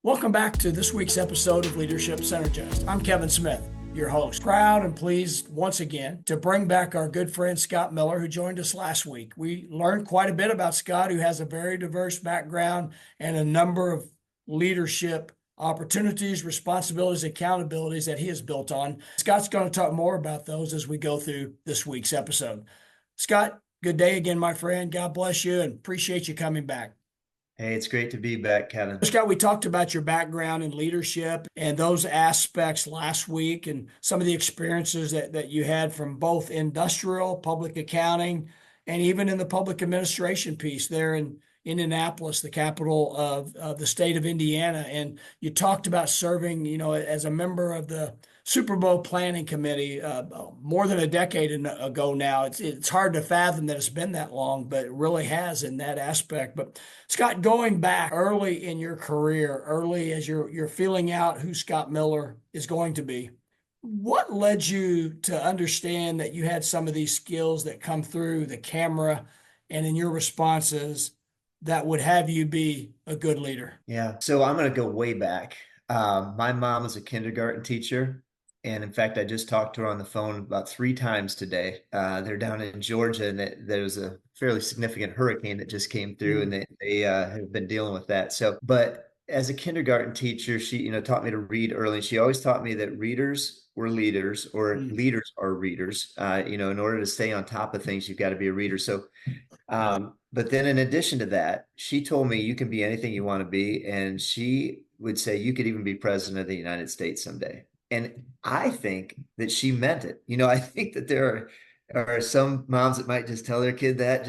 Welcome back to this week's episode of Leadership Synergized. I'm Kevin Smith, your host. Proud and pleased once again to bring back our good friend Scott Miller, who joined us last week. We learned quite a bit about Scott, who has a very diverse background and a number of leadership opportunities, responsibilities, accountabilities that he has built on. Scott's going to talk more about those as we go through this week's episode. Scott, good day again, my friend. God bless you and appreciate you coming back. Hey, it's great to be back, Kevin. Scott, we talked about your background in leadership and those aspects last week and some of the experiences that you had from both industrial, public accounting, and even in the public administration piece there in Indianapolis, the capital of the state of Indiana. And you talked about serving, as a member of the Super Bowl planning committee more than a decade ago now. It's hard to fathom that it's been that long, but it really has in that aspect. But Scott, going back early in your career, early as you're feeling out who Scott Miller is going to be, what led you to understand that you had some of these skills that come through the camera and in your responses that would have you be a good leader? Yeah, so I'm going to go way back. My mom was a kindergarten teacher. And in fact, I just talked to her on the phone about 3 times today. They're down in Georgia, and there was a fairly significant hurricane that just came through, and they have been dealing with that. So, but as a kindergarten teacher, she, taught me to read early. And she always taught me that readers were leaders, or Mm. leaders are readers. In order to stay on top of things, you've got to be a reader. So, but then in addition to that, she told me you can be anything you want to be. And she would say you could even be president of the United States someday. And I think that she meant it. I think that there are some moms that might just tell their kid that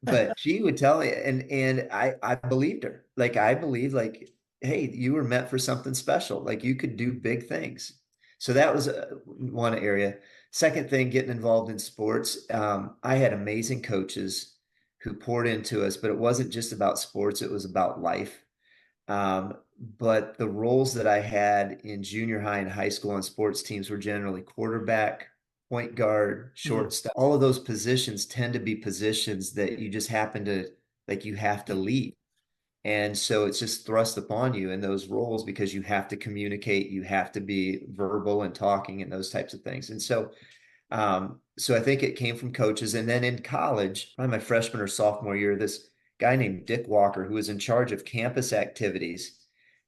but she would tell me, and I believed her. Like, I believe, like, hey, you were meant for something special. Like, you could do big things. So that was one area. Second thing, getting involved in sports. I had amazing coaches who poured into us, but it wasn't just about sports, it was about life. Um, but the roles that I had in junior high and high school on sports teams were generally quarterback, point guard, Mm. shortstop. All of those positions tend to be positions that you just happen to, like, you have to lead. And so it's just thrust upon you in those roles because you have to communicate, you have to be verbal and talking and those types of things. And so I think it came from coaches. And then in college, probably my freshman or sophomore year, this guy named Dick Walker, who was in charge of campus activities.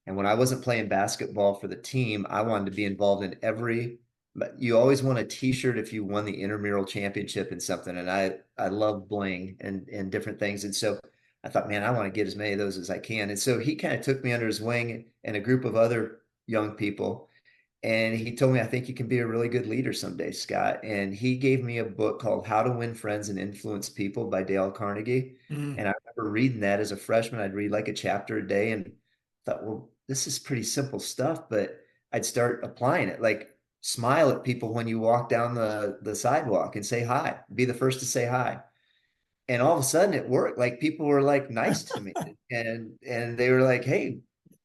And when I wasn't playing basketball for the team, I wanted to be involved in but you always want a t-shirt if you won the intramural championship in something. And I love bling and different things. And so I thought, man, I want to get as many of those as I can. And so he kind of took me under his wing and a group of other young people. And he told me, I think you can be a really good leader someday, Scott. And he gave me a book called How to Win Friends and Influence People by Dale Carnegie. Mm. And I remember reading that as a freshman. I'd read like a chapter a day and thought, well, this is pretty simple stuff, but I'd start applying it. Like, smile at people when you walk down the sidewalk and say hi, be the first to say hi. And all of a sudden it worked. Like, people were like nice to me, and they were like, hey,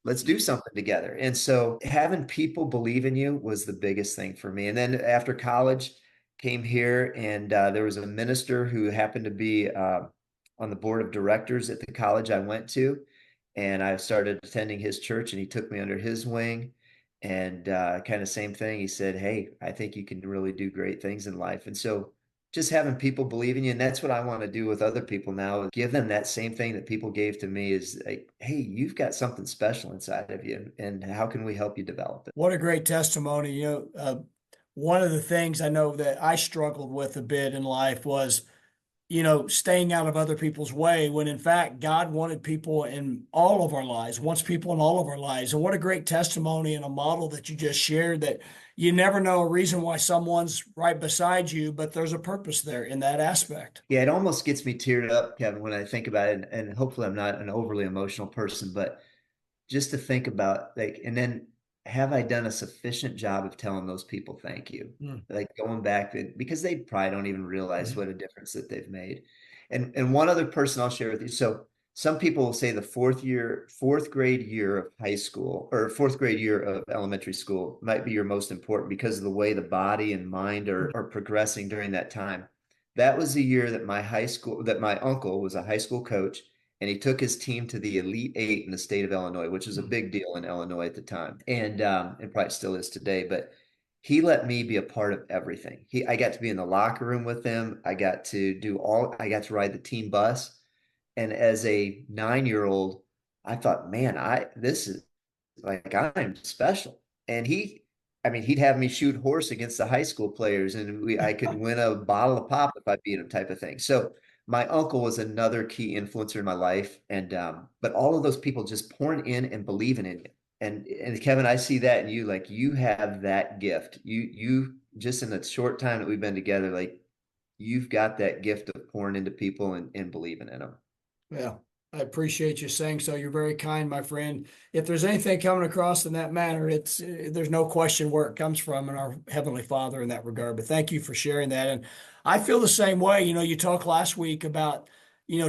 let's do something together. And so having people believe in you was the biggest thing for me. And then after college, came here, and there was a minister who happened to be on the board of directors at the college I went to. And I started attending his church, and he took me under his wing. And kind of same thing. He said, hey, I think you can really do great things in life. And so just having people believe in you. And that's what I want to do with other people now. Give them that same thing that people gave to me, is like, hey, you've got something special inside of you. And how can we help you develop it? What a great testimony. One of the things I know that I struggled with a bit in life was, staying out of other people's way when in fact God wanted people in all of our lives, wants people in all of our lives. And what a great testimony and a model that you just shared, that you never know a reason why someone's right beside you, but there's a purpose there in that aspect. Yeah, it almost gets me teared up, Kevin, when I think about it. And hopefully I'm not an overly emotional person, but just to think about, like, and then have I done a sufficient job of telling those people thank you? Mm. Like, going back, because they probably don't even realize Mhm. what a difference that they've made. And one other person I'll share with you. So some people will say the fourth grade year of high school, or fourth grade year of elementary school, might be your most important because of the way the body and mind are progressing during that time. That was the year that my uncle was a high school coach, and he took his team to the Elite Eight in the state of Illinois, which was a big deal in Illinois at the time, and probably still is today. But he let me be a part of everything. I got to be in the locker room with him. I got to ride the team bus. And as a 9-year-old, I thought, man, this is like I'm special. And I mean, he'd have me shoot horse against the high school players, and I could win a bottle of pop if I beat him, type of thing. So my uncle was another key influencer in my life, and but all of those people just pouring in and believing in you. And Kevin, I see that in you, like you have that gift. You just in the short time that we've been together, like you've got that gift of pouring into people and believing in them. Yeah, I appreciate you saying so. You're very kind, my friend. If there's anything coming across in that manner, there's no question where it comes from in our Heavenly Father in that regard. But thank you for sharing that. And I feel the same way. You talked last week about,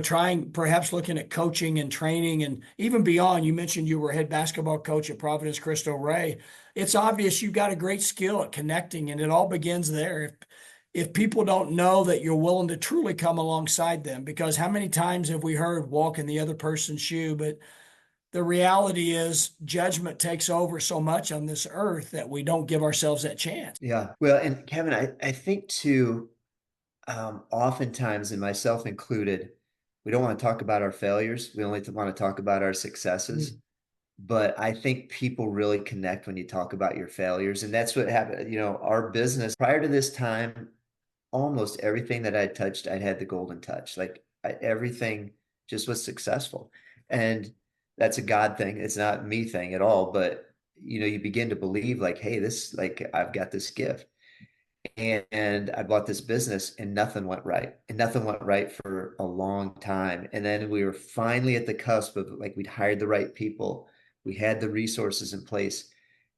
trying perhaps looking at coaching and training and even beyond. You mentioned you were head basketball coach at Providence Cristo Rey. It's obvious you've got a great skill at connecting, and it all begins there. If people don't know that you're willing to truly come alongside them, because how many times have we heard walk in the other person's shoe? But the reality is judgment takes over so much on this earth that we don't give ourselves that chance. Yeah. Well, and Kevin, I think too, oftentimes, and myself included, we don't want to talk about our failures. We only want to talk about our successes. Mm. But I think people really connect when you talk about your failures. And that's what happened. Our business prior to this time, almost everything that I touched, I'd had the golden touch. Like everything just was successful. And that's a God thing. It's not me thing at all. But you begin to believe like, hey, I've got this gift. And I bought this business and nothing went right. And nothing went right for a long time. And then we were finally at the cusp of like we'd hired the right people. We had the resources in place.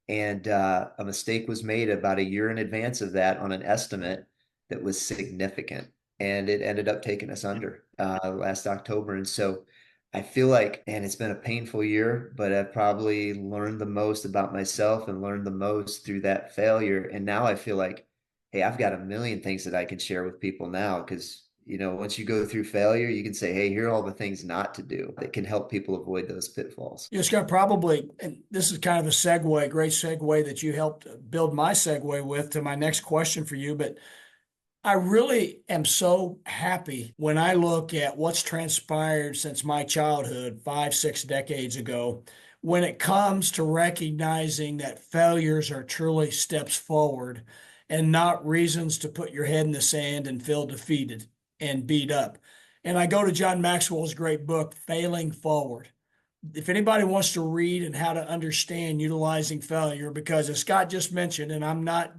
And a mistake was made about a year in advance of that on an estimate that was significant. And it ended up taking us under last October. And so I feel like, and it's been a painful year, but I've probably learned the most about myself and learned the most through that failure. And now I feel like, hey, I've got a million things that I can share with people now because, once you go through failure, you can say, hey, here are all the things not to do that can help people avoid those pitfalls. Scott, probably, and this is kind of a segue, great segue that you helped build my segue with to my next question for you. But I really am so happy when I look at what's transpired since my childhood, 5, 6 decades ago, when it comes to recognizing that failures are truly steps forward and not reasons to put your head in the sand and feel defeated and beat up. And I go to John Maxwell's great book, Failing Forward. If anybody wants to read and how to understand utilizing failure, because as Scott just mentioned, and I'm not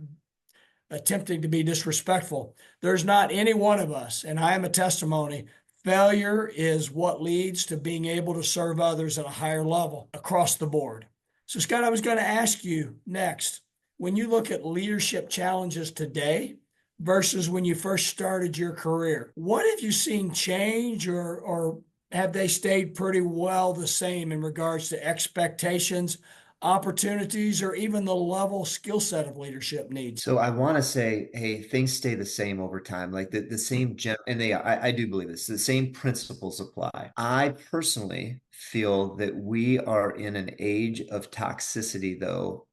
attempting to be disrespectful. There's not any one of us, and I am a testimony. Failure is what leads to being able to serve others at a higher level across the board. So, Scott, I was going to ask you next, when you look at leadership challenges today versus when you first started your career, what have you seen change or have they stayed pretty well the same in regards to expectations, opportunities, or even the level skill set of leadership needs? So I want to say, hey, things stay the same over time. Like the same and I do believe this. The same principles apply. I personally feel that we are in an age of toxicity, though,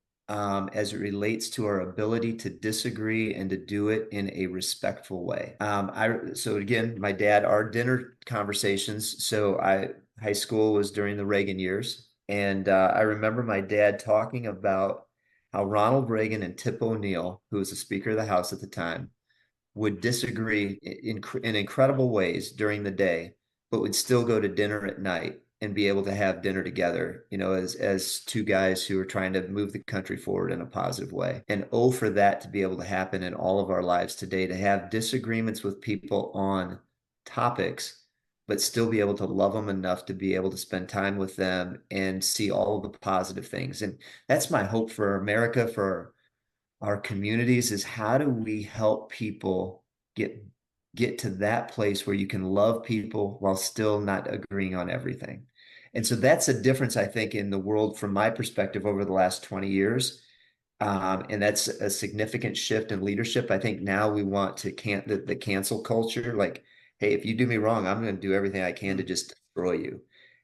as it relates to our ability to disagree and to do it in a respectful way. So again, my dad, our dinner conversations. High school was during the Reagan years, and I remember my dad talking about how Ronald Reagan and Tip O'Neill, who was the Speaker of the House at the time, would disagree in incredible ways during the day, but would still go to dinner at night and be able to have dinner together, as two guys who are trying to move the country forward in a positive way. And oh, for that to be able to happen in all of our lives today, to have disagreements with people on topics but still be able to love them enough to be able to spend time with them and see all of the positive things. And that's my hope for America, for our communities, is how do we help people get to that place where you can love people while still not agreeing on everything. And so that's a difference, I think, in the world from my perspective over the last 20 years. And that's a significant shift in leadership. I think now we want to the cancel culture, like, hey, if you do me wrong, I'm going to do everything I can to just destroy you,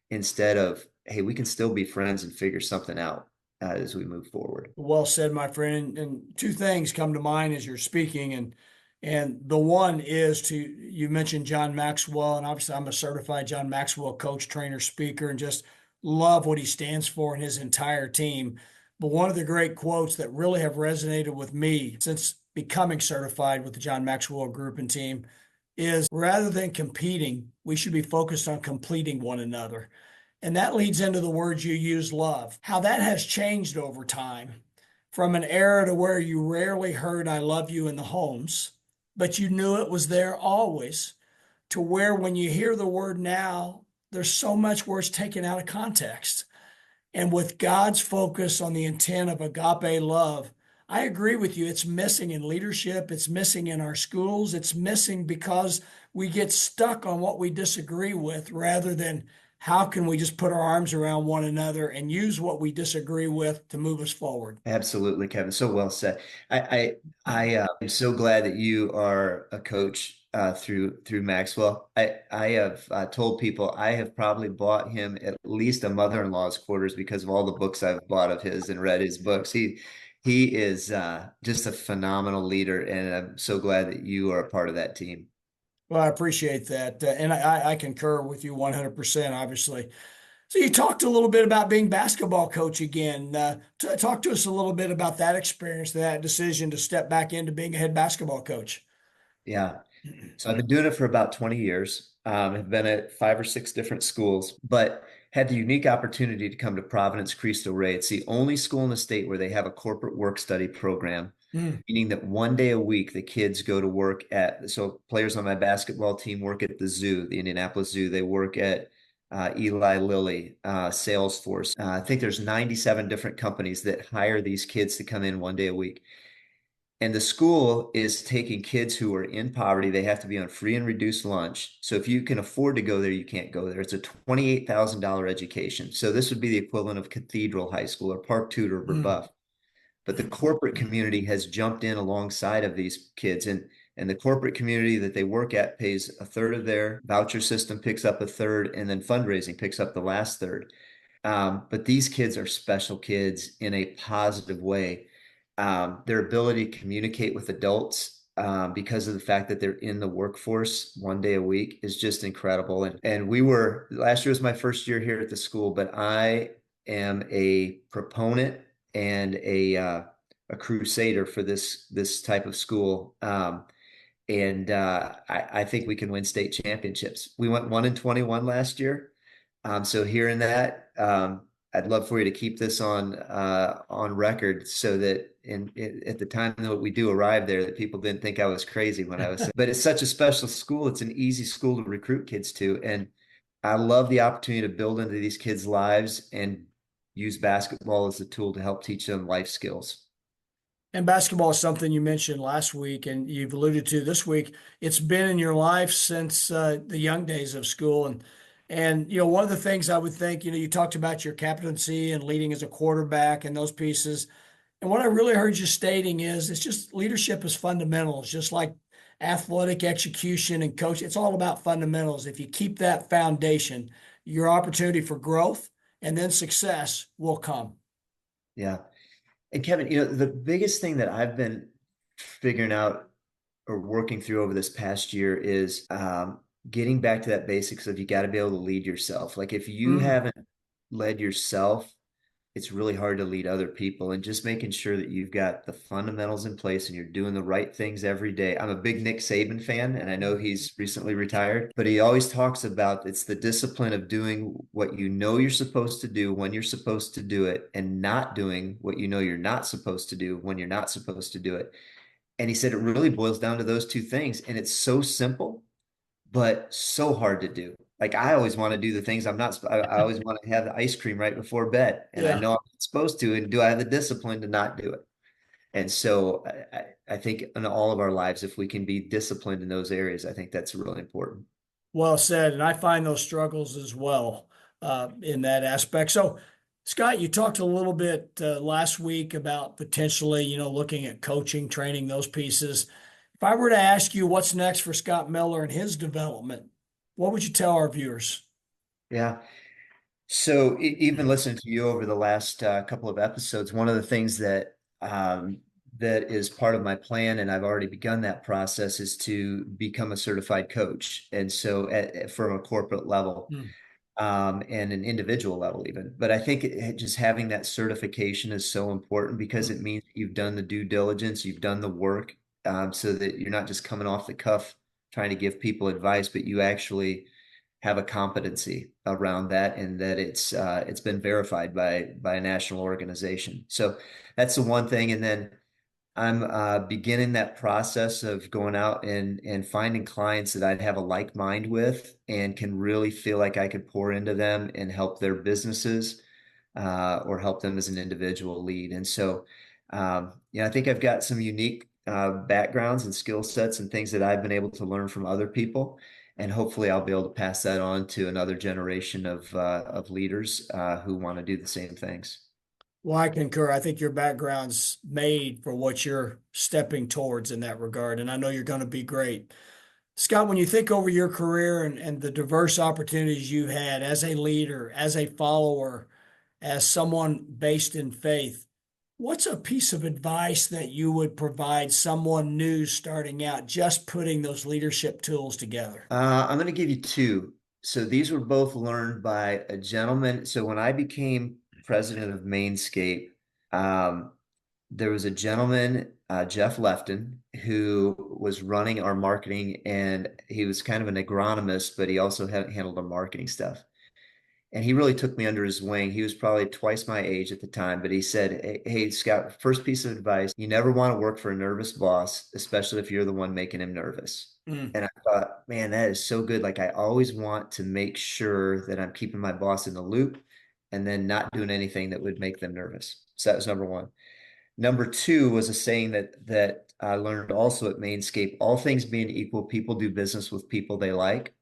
instead of, hey, we can still be friends and figure something out as we move forward. Well said, my friend. And two things come to mind as you're speaking, and the one is to you mentioned John Maxwell, and obviously I'm a certified John Maxwell coach, trainer, speaker, and just love what he stands for and his entire team. But one of the great quotes that really have resonated with me since becoming certified with the John Maxwell group and team is rather than competing, we should be focused on completing one another. And that leads into the words you use, love, how that has changed over time from an era to where you rarely heard I love you in the homes, but you knew it was there always, to where when you hear the word now, there's so much where it's taken out of context. And with God's focus on the intent of agape love, I agree with you. It's missing in leadership. It's missing in our schools. It's missing because we get stuck on what we disagree with rather than how can we just put our arms around one another and use what we disagree with to move us forward. Absolutely, Kevin. So well said. I am so glad that you are a coach through Maxwell. I have told people I have probably bought him at least a mother-in-law's quarters because of all the books I've bought of his and read his books. He is just a phenomenal leader, and I'm so glad that you are a part of that team. Well, I appreciate that. And I concur with you 100%, obviously. So you talked a little bit about being basketball coach again. Talk to us a little bit about that experience, that decision to step back into being a head basketball coach. Yeah. So I've been doing it for about 20 years. I've been at 5 or 6 different schools, but had the unique opportunity to come to Providence Cristo Rey. It's the only school in the state where they have a corporate work study program, Mm, meaning that one day a week the kids go to work at, so players on my basketball team work at the zoo, the Indianapolis Zoo. They work at Eli Lilly, Salesforce. I think there's 97 different companies that hire these kids to come in one day a week. And the school is taking kids who are in poverty. They have to be on free and reduced lunch. So if you can afford to go there, you can't go there. It's a $28,000 education. So this would be the equivalent of Cathedral High School or Park Tudor or mm, Buff. But the corporate community has jumped in alongside of these kids. And the corporate community that they work at pays a third of their voucher system, picks up a third, and then fundraising picks up the last third. But these kids are special kids in a positive way. Their ability to communicate with adults because of the fact that they're in the workforce one day a week is just incredible. And we were, last year was my first year here at the school, but I am a proponent and a crusader for this type of school. And I think we can win state championships. We went 1-21 last year. So hearing that, I'd love for you to keep this on record so that at the time that we do arrive there, that people didn't think I was crazy when I was. But it's such a special school. It's an easy school to recruit kids to, and I love the opportunity to build into these kids' lives and use basketball as a tool to help teach them life skills. And basketball is something you mentioned last week, and you've alluded to this week. It's been in your life since the young days of school, and one of the things I would think, you talked about your captaincy and leading as a quarterback and those pieces. And what I really heard you stating is it's just leadership is fundamentals, just like athletic execution and coach. It's all about fundamentals. If you keep that foundation, your opportunity for growth and then success will come. Yeah. And Kevin, the biggest thing that I've been figuring out or working through over this past year is getting back to that basics of you got to be able to lead yourself. Like if you Mm. haven't led yourself, it's really hard to lead other people, and just making sure that you've got the fundamentals in place and you're doing the right things every day. I'm a big Nick Saban fan, and I know he's recently retired, but he always talks about it's the discipline of doing what you know you're supposed to do when you're supposed to do it, and not doing what you know you're not supposed to do when you're not supposed to do it. And he said it really boils down to those two things. And it's so simple, but so hard to do. Like I always want to do the things I'm not, I always want to have the ice cream right before bed. And I Yeah. know I'm not supposed to. And do I have the discipline to not do it? And so I think in all of our lives, if we can be disciplined in those areas, I think that's really important. Well said. And I find those struggles as well in that aspect. So, Scott, you talked a little bit last week about potentially, looking at coaching, training, those pieces. If I were to ask you what's next for Scott Miller and his development, what would you tell our viewers? Yeah. So even listening to you over the last couple of episodes, one of the things that is part of my plan, and I've already begun that process, is to become a certified coach. And so from a corporate level, Mm, and an individual level even. But I think just having that certification is so important because mm. it means you've done the due diligence, you've done the work, so that you're not just coming off the cuff trying to give people advice, but you actually have a competency around that, and that it's been verified by a national organization. So that's the one thing. And then I'm beginning that process of going out and finding clients that I'd have a like mind with and can really feel like I could pour into them and help their businesses, or help them as an individual lead. And so, yeah, I think I've got some unique backgrounds and skill sets and things that I've been able to learn from other people. And hopefully I'll be able to pass that on to another generation of leaders who want to do the same things. Well, I concur. I think your background's made for what you're stepping towards in that regard, and I know you're going to be great. Scott, when you think over your career and the diverse opportunities you've had as a leader, as a follower, as someone based in faith, what's a piece of advice that you would provide someone new starting out, just putting those leadership tools together? I'm going to give you two. So these were both learned by a gentleman. So when I became president of Mainscape, um, there was a gentleman, Jeff Lefton, who was running our marketing, and he was kind of an agronomist, but he also handled our marketing stuff. And he really took me under his wing. He was probably twice my age at the time, but he said, hey, Scott, first piece of advice, you never want to work for a nervous boss, especially if you're the one making him nervous. Mm, And I thought, man, that is so good. Like, I always want to make sure that I'm keeping my boss in the loop and then not doing anything that would make them nervous. So that was number one. Number two was a saying that I learned also at Mainscape, all things being equal, people do business with people they like.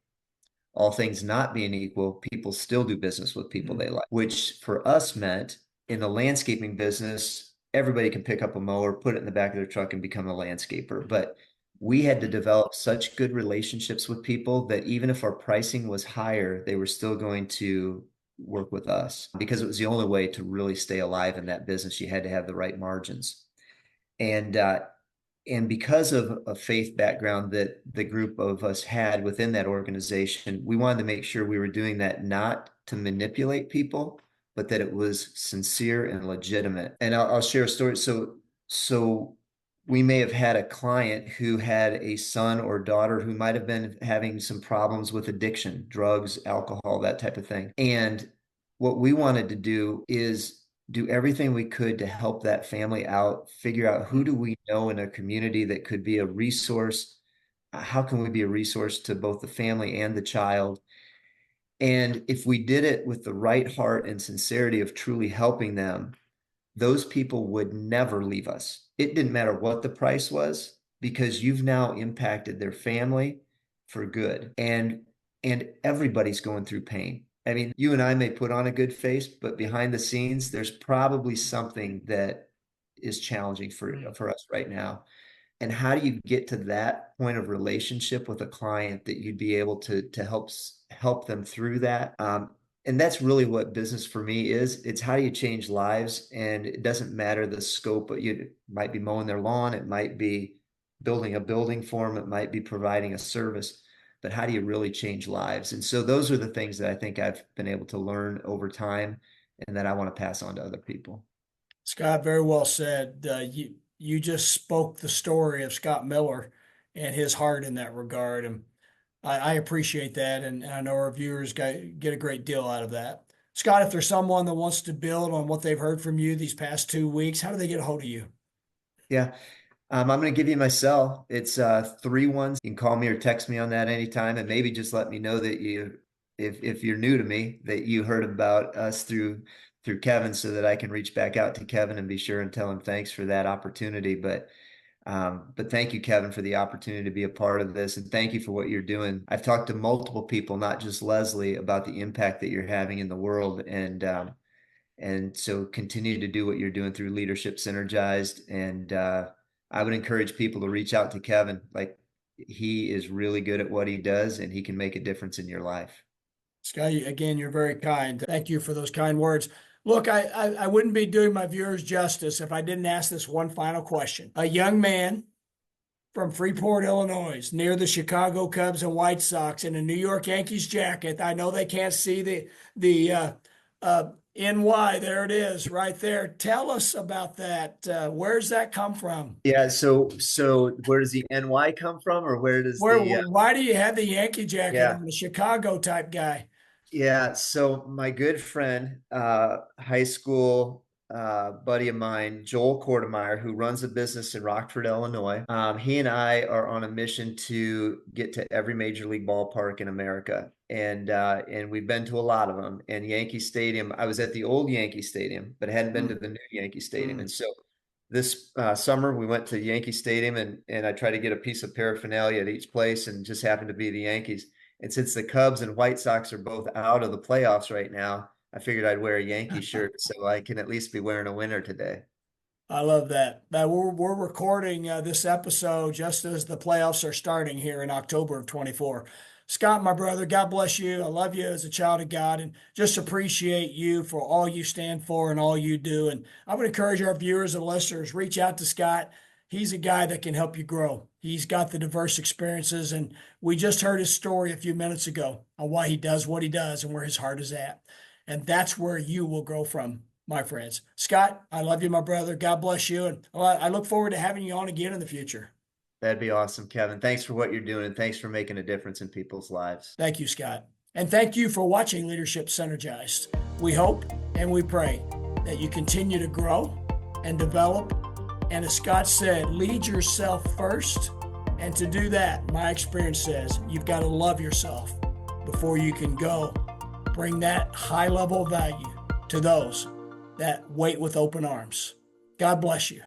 All things not being equal, people still do business with people mm, they like, which for us meant in the landscaping business, everybody can pick up a mower, put it in the back of their truck, and become a landscaper. But we had to develop such good relationships with people that even if our pricing was higher, they were still going to work with us because it was the only way to really stay alive in that business. You had to have the right margins. And and because of a faith background that the group of us had within that organization, we wanted to make sure we were doing that not to manipulate people, but that it was sincere and legitimate. And I'll share a story. So we may have had a client who had a son or daughter who might have been having some problems with addiction, drugs, alcohol, that type of thing. And what we wanted to do is do everything we could to help that family out, figure out who mm, do we know in a community that could be a resource. How can we be a resource to both the family and the child? And if we did it with the right heart and sincerity of truly helping them, those people would never leave us. It didn't matter what the price was because you've now impacted their family for good. And everybody's going through pain. I mean, you and I may put on a good face, but behind the scenes, there's probably something that is challenging mm. for us right now. And how do you get to that point of relationship with a client that you'd be able to help them through that? And that's really what business for me is. It's how do you change lives, and it doesn't matter the scope. But you might be mowing their lawn, it might be building a building for them, it might be providing a service. But how do you really change lives? And so those are the things that I think I've been able to learn over time, and that I want to pass on to other people. Scott, very well said. You just spoke the story of Scott Miller and his heart in that regard, and I appreciate that, and I know our viewers get a great deal out of that. Scott, if there's someone that wants to build on what they've heard from you these past 2 weeks, how do they get a hold of you? Yeah. I'm going to give you my cell. It's 3 1. You can call me or text me on that anytime, and maybe just let me know that if you're new to me, that you heard about us through Kevin, so that I can reach back out to Kevin and be sure and tell him thanks for that opportunity. But thank you, Kevin, for the opportunity to be a part of this, and thank you for what you're doing. I've talked to multiple people, not just Leslie, about the impact that you're having in the world, and so continue to do what you're doing through Leadership Synergized. And I would encourage people to reach out to Kevin. Like, he is really good at what he does, and he can make a difference in your life. Scott, again, you're very kind. Thank you for those kind words. Look, I wouldn't be doing my viewers justice if I didn't ask this one final question. A young man from Freeport, Illinois, near the Chicago Cubs and White Sox in a New York Yankees jacket. I know they can't see the NY. There it is, right there. Tell us about that. Where's that come from? Yeah, so where does the NY come from, or where does the Why do you have the Yankee jacket yeah. on, the Chicago type guy? Yeah, so my good friend, high school buddy of mine, Joel Kortemeyer, who runs a business in Rockford, Illinois, he and I are on a mission to get to every major league ballpark in America, and we've been to a lot of them. And Yankee Stadium, I was at the old Yankee Stadium, but hadn't been to the new Yankee Stadium, and so this summer we went to Yankee Stadium, and I tried to get a piece of paraphernalia at each place, and just happened to be the Yankees. And since the Cubs and White Sox are both out of the playoffs right now, I figured I'd wear a Yankee shirt so I can at least be wearing a winner today. I love that. That we're recording this episode just as the playoffs are starting here in October of 24. Scott, my brother, God bless you. I love you as a child of God and just appreciate you for all you stand for and all you do. And I would encourage our viewers and listeners, reach out to Scott. He's a guy that can help you grow. He's got the diverse experiences, and we just heard his story a few minutes ago on why he does what he does and where his heart is at. And that's where you will grow from, my friends. Scott, I love you, my brother. God bless you. And I look forward to having you on again in the future. That'd be awesome, Kevin. Thanks for what you're doing, and thanks for making a difference in people's lives. Thank you, Scott. And thank you for watching Leadership Synergized. We hope and we pray that you continue to grow and develop. And as Scott said, lead yourself first. And to do that, my experience says you've got to love yourself before you can go bring that high level of value to those that wait with open arms. God bless you.